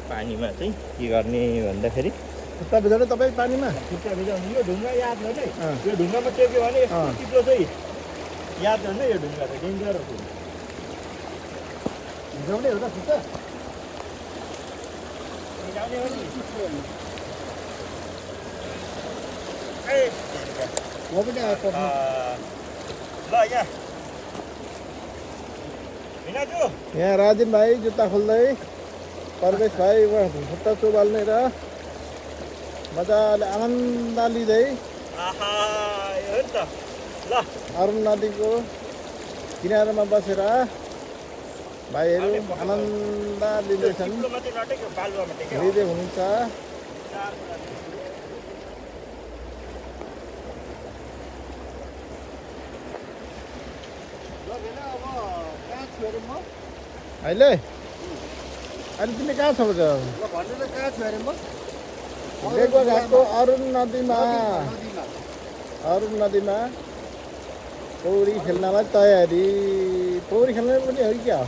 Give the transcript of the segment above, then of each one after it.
पानीमा चाहिँ के गर्ने भन्दाखेरि खुट्टा भिजाउने तपाईँ पानीमा खुट्टा भिजाउनु यो ढुङ्गा याद गर्ने यो ढुङ्गामा टेक्यो भने यस्तो चिप्लो चाहिँ याद गर्ने यो ढुङ्गा चाहिँ डेन्जर हो भिजाउने हो त खुट्टा भिजाउने हो नि म पनि आएको ल यहाँ राजेन भाइ जुत्ता खोल्दै परवेश भाइ खुट्टा चोबाल्ने र मजाले आनन्द लिँदै अरुण नदीको किनारमा बसेर भाइहरू आनन्द लिँदैछन् लिँदै हुनुहुन्छ अहिले अहिले तिमी कहाँ छौ लेको घाटको अरुण नदीमा पौडी खेल्नलाई तयारी पौडी खेल्न पनि हो कि क्या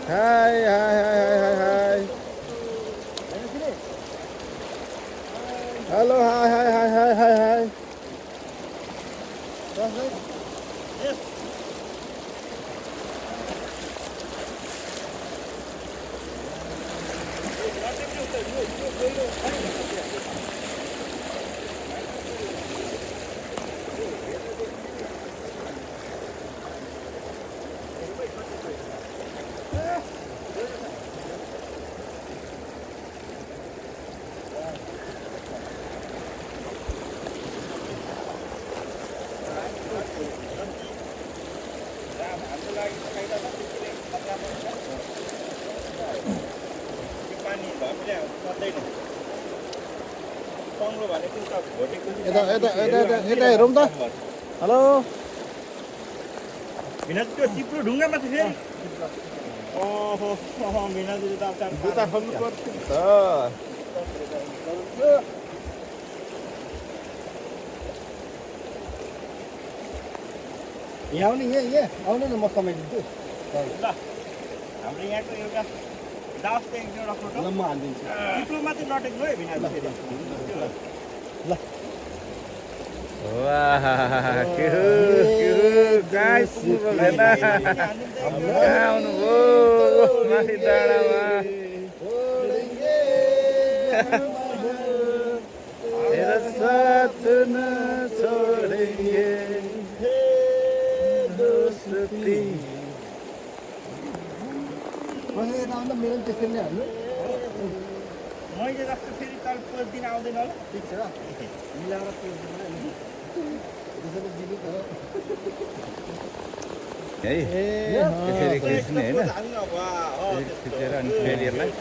हाय हाय हाय हाय हाय हेलो हाय हाय हाय हाय हाय हाय यता हेरौँ त हेलो त्यो चिप्लो ढुङ्गामा चाहिँ फेरि ओहो जुत्ता खोल्नु पर्छ त यहाँ आउने यहाँ आउने न म समाइदिन्छु ल हाम्रो यहाँको एउटा दास एक एउटा फोटो ल म हालिदिन्छु चिप्लोमा चाहिँ नटेक्नु है भिना फेरि ल वाह गाइस आउनुभयो माथि डाँडामा तेरा साथ न छोडेंगे दोस्ती मैले आउँदा मेरो त्यसरी नै हाल्नु मैले जस्तो फेरि तर पोज दिन आउँदैन होला ठिक छ मिलाएर त्यसरी दिनु त है त्यसरी खिच्ने हैन हाल्नु अब खिचेर अनि फेरि यसलाई